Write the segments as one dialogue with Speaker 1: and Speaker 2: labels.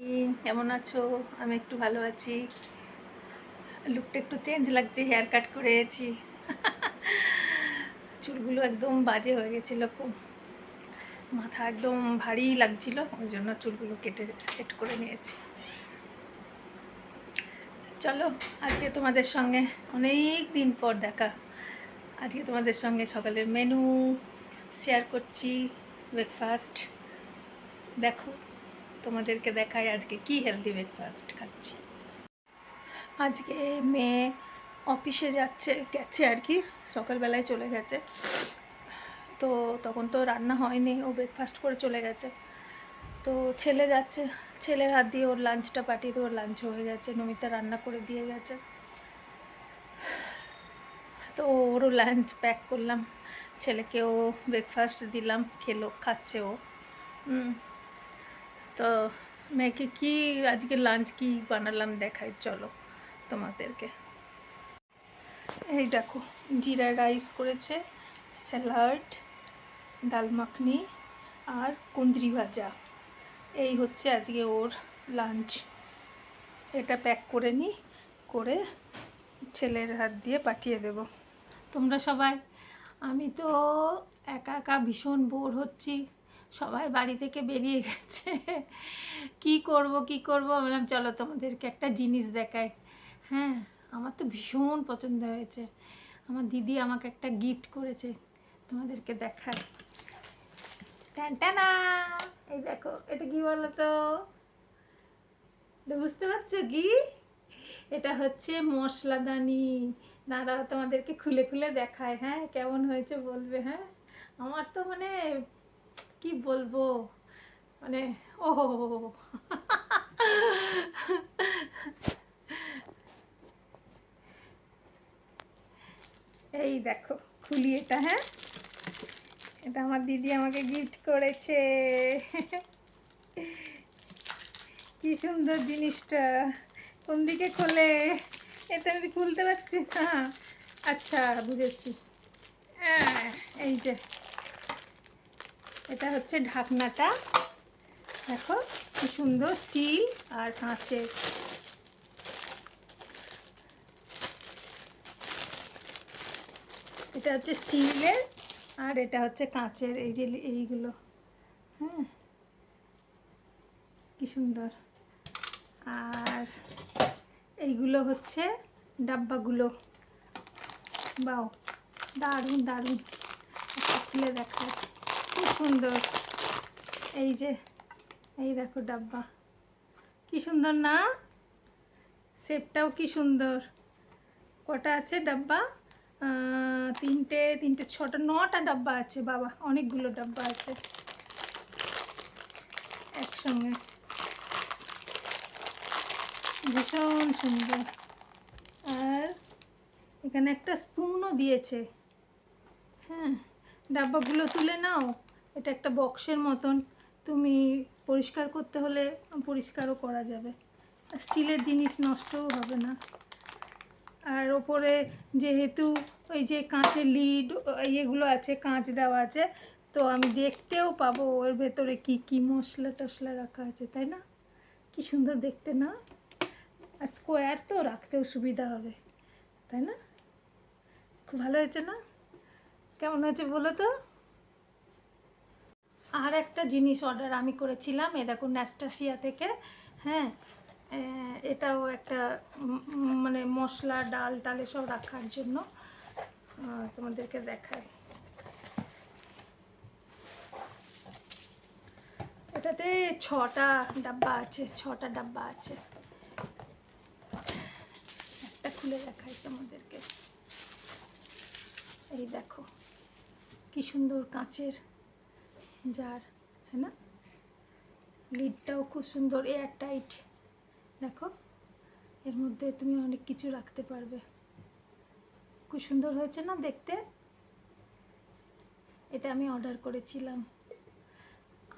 Speaker 1: কেমন আছো? আমি একটু ভালো আছি। লুকটা একটু চেঞ্জ লাগছে, হেয়ার কাট করেছি। চুলগুলো একদম বাজে হয়ে গেছিলো, খুব মাথা একদম ভারী লাগছিল, ওই জন্য চুলগুলো কেটে সেট করে নিয়েছি। চলো, আজকে তোমাদের সঙ্গে অনেক দিন পর দেখা। আজকে তোমাদের সঙ্গে সকালের মেনু শেয়ার করছি, ব্রেকফাস্ট। দেখো, তোমাদেরকে দেখাই আজকে কি হেলদি ব্রেকফাস্ট খাচ্ছি। আজকে মেয়ে অফিসে গেছে আর কি, সকালবেলায় চলে গেছে। তো তখন তো রান্না হয়নি, ও ব্রেকফাস্ট করে চলে গেছে। তো ছেলে যাচ্ছে, ছেলের হাত দিয়ে ওর লাঞ্চটা পাঠিয়ে দিয়ে ওর লাঞ্চ হয়ে গেছে, নমিতা রান্না করে দিয়ে গেছে। তো ওরও লাঞ্চ প্যাক করলাম, ছেলেকেও ব্রেকফাস্ট দিলাম, খাচ্ছে ও। তো মেয়েকে কি আজকে লাঞ্চ কি বানালাম দেখাই, চলো তোমাদেরকে। এই দেখো, জিরা রাইস করেছে, স্যালাড, ডাল মাখনি আর কুঁদরি ভাজা। এই হচ্ছে আজকে ওর লাঞ্চ। এটা প্যাক করে নিই, করে ছেলের হাত দিয়ে পাঠিয়ে দেব। তোমরা সবাই, আমি তো একা একা ভীষণ বোর হচ্ছি, সবাই বাড়ি থেকে বেরিয়ে গেছে। কি করব বললাম চলো তোমাদেরকে একটা জিনিস দেখাই। হ্যাঁ, আমার তো ভীষণ পছন্দ হয়েছে। আমার দিদি আমাকে একটা গিফট করেছে, তোমাদেরকে দেখায়। টানটানা, এই দেখো, এটা কি বলো তো? এটা বুঝতে পারছো কি? এটা হচ্ছে মশলাদানি। দাঁড়াও, তোমাদেরকে খুলে খুলে দেখায়। হ্যাঁ, কেমন হয়েছে বলবে। হ্যাঁ, আমার তো মানে কি বলবো, মানে ও এই দেখো, খুলি এটা। হ্যাঁ, এটা আমার দিদি আমাকে গিফট করেছে। কি সুন্দর জিনিসটা, কোন দিকে খোলে? এটা আমি খুলতে পারছি না। আচ্ছা, বুঝেছি। এই যে, এটা হচ্ছে ঢাকনাটা। দেখো কি সুন্দর, স্টিল আর কাঁচের। এটা হচ্ছে স্টিলের আর এটা হচ্ছে কাঁচের। এই যে এইগুলো, হ্যাঁ, কি সুন্দর। আর এইগুলো হচ্ছে ডাব্বাগুলো। বাও, দারুণ দারুণ। একটা খুলে দেখায়, কি সুন্দর। এই যে, এই দেখো ডাব্বা, কি সুন্দর না? শেপটাও কি সুন্দর। কটা আছে ডাব্বা? তিনটে তিনটে, ছটা, 9টা ডাব্বা আছে। বাবা, অনেকগুলো ডাব্বা আছে একসঙ্গে, ভীষণ সুন্দর। আর এখানে একটা স্পুনও দিয়েছে। হ্যাঁ, ডাব্বাগুলো তুলে নাও, এটা একটা বক্সের মতন, তুমি পরিষ্কার করতে হলে পরিষ্কারও করা যাবে, স্টিলের জিনিস নষ্টও হবে না। আর ওপরে যেহেতু ওই যে কাঁচের লিড ইয়েগুলো আছে, কাঁচ দেওয়া আছে, তো আমি দেখতেও পাবো ওর ভেতরে কি কি মশলা টশলা রাখা আছে, তাই না? কি সুন্দর দেখতে না? আর স্কোয়ার তো, রাখতেও সুবিধা হবে, তাই না? খুব ভালো হয়েছে না? কেমন হয়েছে বলো তো? আর একটা জিনিস অর্ডার আমি করেছিলাম, এ দেখো, ন্যাস্টাসিয়া থেকে। হ্যাঁ, এটাও একটা মানে মশলা, ডাল টাল এসব রাখার জন্য। তোমাদেরকে দেখাই। এটাতে 6টা ডাব্বা আছে, 6টা ডাব্বা আছে। একটা খুলে দেখাই তোমাদেরকে। এই দেখো, কি সুন্দর কাঁচের জার, হ্যাঁ না? লিডটাও খুব সুন্দর, এয়ার টাইট। দেখো, এর মধ্যে তুমি অনেক কিছু রাখতে পারবে। খুব সুন্দর হয়েছে না দেখতে? এটা আমি অর্ডার করেছিলাম।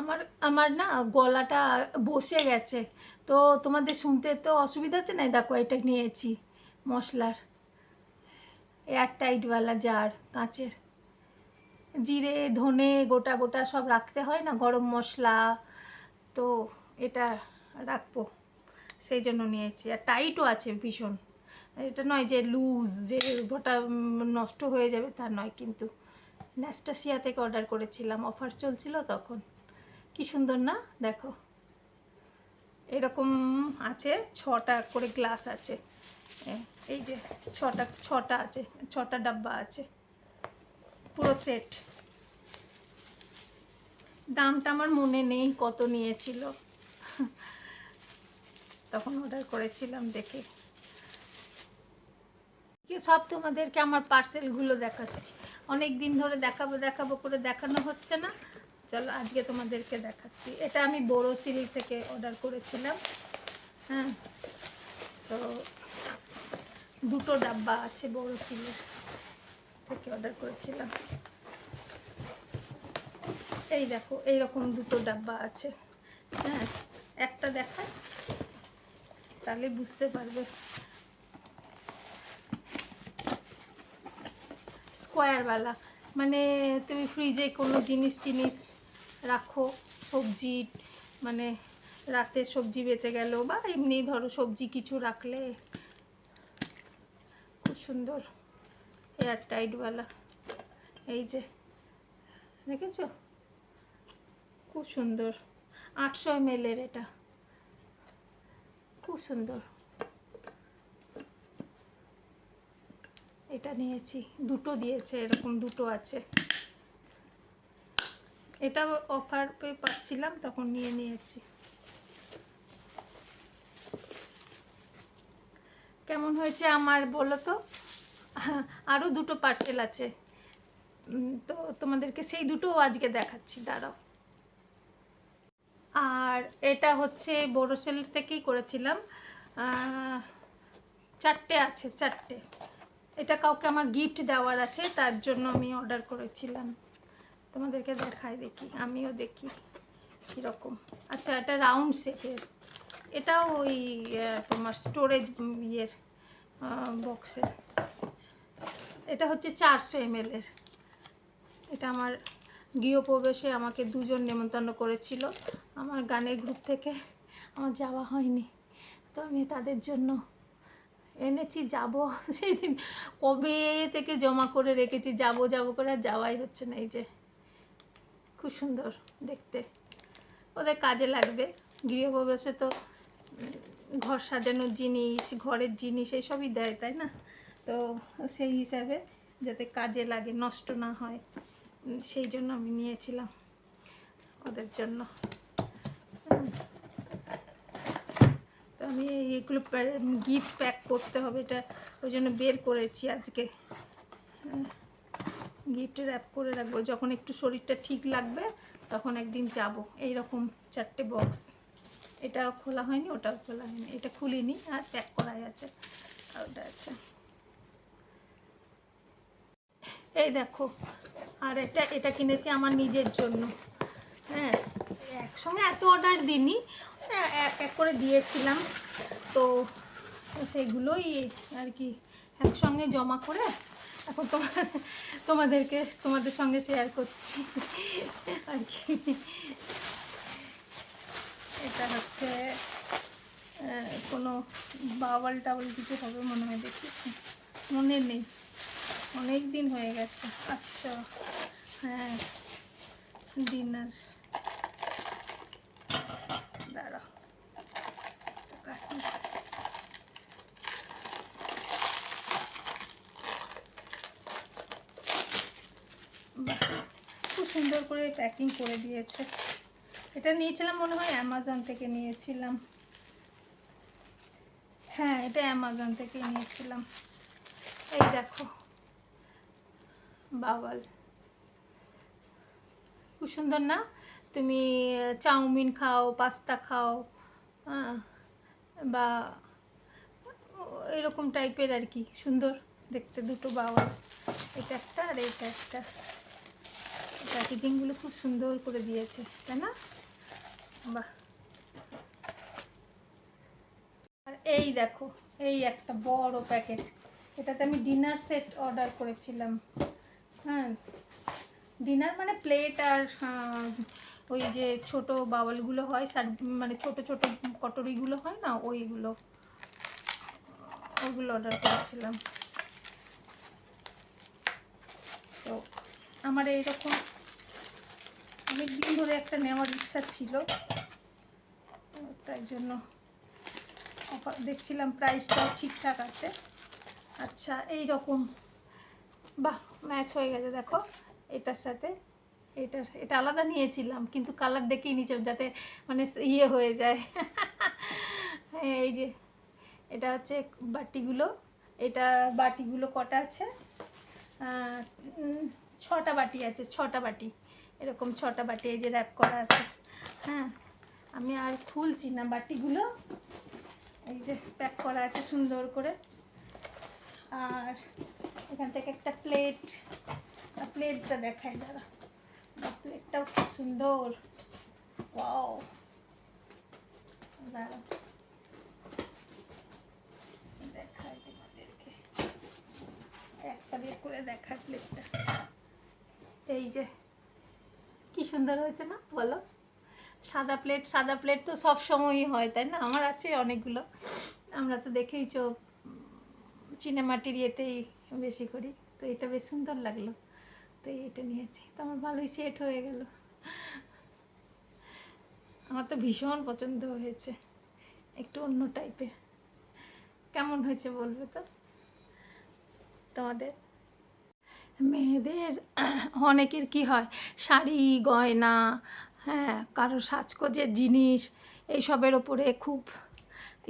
Speaker 1: আমার আমার না গলাটা বসে গেছে, তো তোমাদের শুনতে তো অসুবিধা হচ্ছে না। দেখো, এটা নিয়েছি, মশলার এয়ার টাইটওয়ালা জার, কাঁচের। জিরে, ধনে গোটা গোটা সব রাখতে হয় না, গরম মশলা, তো এটা রাখবো, সেই জন্য নিয়েছি। আর টাইটও আছে ভীষণ, এটা নয় যে লুজ, যে ওটা নষ্ট হয়ে যাবে তা নয়। কিন্তু ন্যাস্টাসিয়া থেকে অর্ডার করেছিলাম, অফার চলছিল তখন। কি সুন্দর না, দেখো এরকম আছে, 6টা করে গ্লাস আছে। এই যে ছটা আছে, 6টা ডাব্বা আছে, পুরো সেট। দামটা আমার মনে নেই কত নিয়েছিল, তখন অর্ডার করেছিলাম দেখে। সব তোমাদেরকে আমার পার্সেলগুলো দেখাচ্ছি, অনেক দিন ধরে দেখাবো দেখাবো করে দেখানো হচ্ছে না। চলো আজকে তোমাদেরকে দেখাচ্ছি। এটা আমি বোরোসিল থেকে অর্ডার করেছিলাম। হ্যাঁ, তো 2টো ডাব্বা আছে, বোরোসিলের থেকে অর্ডার করেছিলাম। এই দেখো এইরকম 2টো ডাব্বা আছে। হ্যাঁ, একটা দেখা তাহলে বুঝতে পারবে। স্কোয়ারওয়ালা, মানে তুমি ফ্রিজে কোনো জিনিস টিনিস রাখো, সবজি, মানে রাতে সবজি বেঁচে গেল বা এমনি ধরো সবজি কিছু রাখলে, খুব সুন্দর এয়ার টাইটওয়ালা। এই যে দেখেছো, খুব সুন্দর, 800 ml এটা, খুব সুন্দর। এটা নিয়েছি, 2টো দিয়েছে, এরকম 2টো আছে। এটা অফার পেয়ে পাচ্ছিলাম তখন নিয়েছি। কেমন হয়েছে আমার বলো তো। আরও 2টো পার্সেল আছে, তো তোমাদেরকে সেই 2টোও আজকে দেখাচ্ছি, দাঁড়াও। আর এটা হচ্ছে বোরোসিল থেকেই করেছিলাম, 4টে আছে, 4টে। এটা কাউকে আমার গিফট দেওয়ার আছে, তার জন্য আমি অর্ডার করেছিলাম। তোমাদেরকে দেখাই, দেখি আমিও দেখি কীরকম। আচ্ছা, এটা রাউন্ড শেপের, এটাও ওই তোমার স্টোরেজ ইয়ের বক্সের। এটা হচ্ছে 400 ml এর। এটা আমার গৃহপ্রবেশে আমাকে 2জন নেমন্তন্ন করেছিল আমার গানের গ্রুপ থেকে, আমার যাওয়া হয়নি, তো আমি তাদের জন্য এনেছি। যাব সেদিন কবে থেকে জমা করে রেখেছি, যাব যাব করে আর যাওয়াই হচ্ছে না। এই যে খুব সুন্দর দেখতে, ওদের কাজে লাগবে। গৃহপ্রবেশে তো ঘর সাজানোর জিনিস, ঘরের জিনিস এইসবই দেয়, তাই না? তো সেই হিসাবে যাতে কাজে লাগে, নষ্ট না হয়, সেই জন্য আমি নিয়েছিলাম ওদের জন্য। তো আমি এইগুলো গিফট প্যাক করতে হবে, এটা ওই জন্য বের করেছি আজকে। গিফট র্যাপ করে রাখবো, যখন একটু শরীরটা ঠিক লাগবে তখন একদিন যাব। এইরকম 4টে বক্স, এটাও খোলা হয়নি, ওটাও খোলা হয়নি, এটা খুলিনি আর প্যাক করাই আছে, আর ওটা আছে। এই দেখো, আর এটা কিনেছি আমার নিজের জন্য। হ্যাঁ, একসঙ্গে এত অর্ডার দিইনি, এক এক করে দিয়েছিলাম, তো সেগুলোই আর কি একসঙ্গে জমা করে এখন তোমাদের সঙ্গে শেয়ার করছি আর কি। এটা হচ্ছে কোনো বাওয়াল টাওয়াল কিছু হবে মনে হয়, দেখি মনে নেই, অনেক দিন হয়ে গেছে। আচ্ছা, হ্যাঁ, ডিনার, দাঁড়া খুব সুন্দর করে প্যাকিং করে দিয়েছে। এটা নিয়েছিলাম মনে হয় অ্যামাজন থেকে নিয়েছিলাম। হ্যাঁ, এটা অ্যামাজন থেকে নিয়েছিলাম। এই দেখো বাওয়াল, খুব সুন্দর না? তুমি চাউমিন খাও, পাস্তা খাও, বা এরকম টাইপের আর কি, সুন্দর দেখতে 2টো বাওয়াল। এটা একটা আর এটা একটা, প্যাকেজিংগুলো খুব সুন্দর করে দিয়েছে, তাই না? বাহ। আর এই দেখো, এই একটা বড় প্যাকেট, এটাতে আমি ডিনার সেট অর্ডার করেছিলাম। হ্যাঁ, ডিনার মানে প্লেট আর ওই যে ছোট বাউলগুলো হয়, মানে ছোট ছোট কটরিগুলো হয় না, ওইগুলো অর্ডার করেছিলাম। তো আমার এইরকম অনেক দিন ধরে একটা নেওয়ার ইচ্ছা ছিল, তাই জন্য দেখছিলাম প্রাইসটাও ঠিকঠাক আছে। আচ্ছা, এই রকম, বাহ, ম্যাচ হয়ে গেছে দেখো এটার সাথে। এটা আলাদা নিয়েছিলাম, কিন্তু কালার দেখেই নিচে যাতে মানে ইয়ে হয়ে যায়। এই যে এটা হচ্ছে বাটিগুলো, এটা বাটিগুলো কটা আছে, 6টা বাটি আছে, 6টা বাটি, এরকম 6টা বাটি এই যে র্যাপ করা আছে। হ্যাঁ, আমি আর খুলছি না বাটিগুলো, এই যে প্যাক করা আছে সুন্দর করে। আর এখান থেকে একটা প্লেটটা দেখাই, দাঁড়া, প্লেটটাও খুব সুন্দর, ওয়াও, দাঁড়া দেখাই তোমাদেরকে, একটা বের করে দেখাই প্লেটটা। এই যে কি সুন্দর হয়েছে না বলো? সাদা প্লেট তো সব সময়ই হয়, তাই না? আমার আছে অনেকগুলো, আমরা তো দেখেইছো চিনেমাটির ইয়েতেই বেশি করি। তো এটা বেশ সুন্দর লাগলো, তো এটা নিয়েছি, তো আমার ভালোই সেট হয়ে গেল। আমার তো ভীষণ পছন্দ হয়েছে, একটু অন্য টাইপের। কেমন হয়েছে বলবে তো তোমাদের? মেয়েদের অনেকের কি হয়, শাড়ি গয়না, হ্যাঁ, কারো সাজগোজের জিনিস, এইসবের ওপরে খুব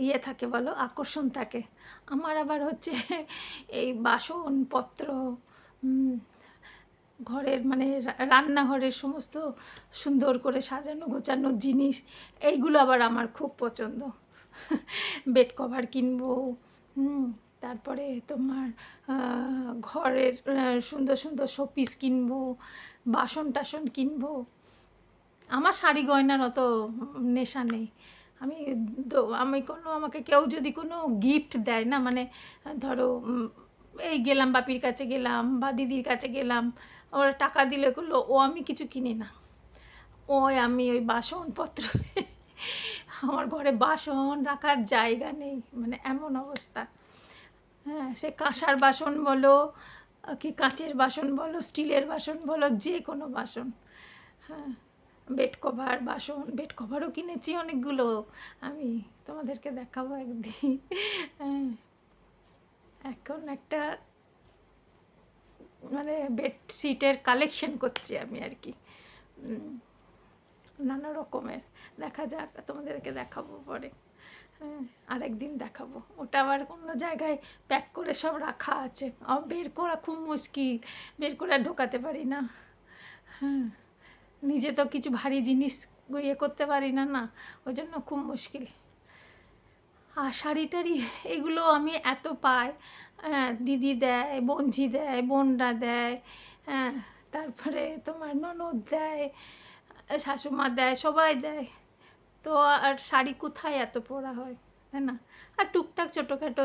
Speaker 1: ইয়ে থাকে বলো, আকর্ষণ থাকে। আমার আবার হচ্ছে এই বাসনপত্র, ঘরের মানে রান্নাঘরের সমস্ত সুন্দর করে সাজানো গোছানো জিনিস, এইগুলো আবার আমার খুব পছন্দ। বেড কভার কিনবো, তারপরে তোমার ঘরের সুন্দর সুন্দর শোপিস কিনবো, বাসন টাসন কিনবো। আমার শাড়ি গয়নার অত নেশা নেই। আমাকে কেউ যদি কোনো গিফট দেয় না, মানে ধরো এই গেলাম বাপির কাছে গেলাম বা দিদির কাছে গেলাম, ওরা টাকা দিলে করলো, আমি কিছু কিনি না। আমি ওই বাসনপত্র, আমার ঘরে বাসন রাখার জায়গা নেই, মানে এমন অবস্থা। হ্যাঁ, সে কাঁসার বাসন বলো কি কাঁচের বাসন বলো, স্টিলের বাসন বলো, যে কোনো বাসন। হ্যাঁ, বেড কভারও কিনেছি অনেকগুলো, আমি তোমাদেরকে দেখাবো একদিন। হ্যাঁ, এখন একটা মানে বেডশিটের কালেকশন করছি আমি আর কি, নানা রকমের। দেখা যাক, তোমাদেরকে দেখাবো পরে। হ্যাঁ, আরেকদিন দেখাবো। ওটা আবার কোনো জায়গায় প্যাক করে সব রাখা আছে, বের করা খুব মুশকিল, বের করে আর ঢোকাতে পারি না। হ্যাঁ, নিজে তো কিছু ভারী জিনিস ইয়ে করতে পারি না, না, ওই জন্য খুব মুশকিল। আর শাড়ি টাড়ি এগুলো আমি এত পাই, হ্যাঁ, দিদি দেয়, বোনঝি দেয়, বোনরা দেয়, হ্যাঁ, তারপরে তোমার ননদ দেয়, শাশুমা দেয়, সবাই দেয়। তো আর শাড়ি কোথায় এত পরা হয়, তাই না? আর টুকটাক ছোটোখাটো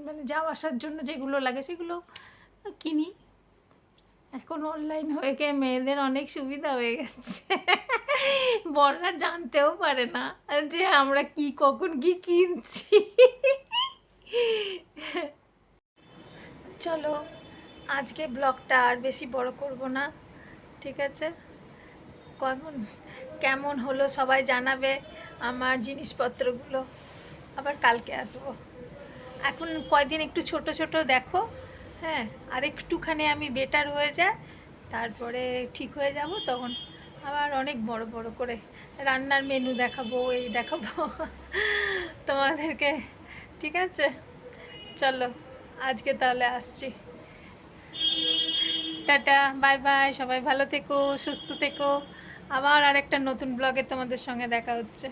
Speaker 1: মানে যাওয়া আসার জন্য যেগুলো লাগে সেগুলো কিনি। এখন অনলাইন হয়ে গিয়ে মেয়েদের অনেক সুবিধা হয়ে গেছে, বড়রা জানতেও পারে না যে আমরা কি কখন কি কিনছি। চলো, আজকে ব্লগটা আর বেশি বড় করব না, ঠিক আছে? কেমন কেমন হলো সবাই জানাবে। আমার জিনিসপত্রগুলো আবার কালকে আসবো। এখন কয়দিন একটু ছোট ছোট দেখো, হ্যাঁ, আর একটুখানি আমি বেটার হয়ে যায়, তারপরে ঠিক হয়ে যাব, তখন আবার অনেক বড় বড় করে রান্নার মেনু দেখাবো, এই দেখাবো তোমাদেরকে, ঠিক আছে? চলো, আজকে তাহলে আসছি, টাটা, বাই বাই, সবাই ভালো থেকো, সুস্থ থেকো। আবার আরেকটা নতুন ব্লগে তোমাদের সঙ্গে দেখা হচ্ছে।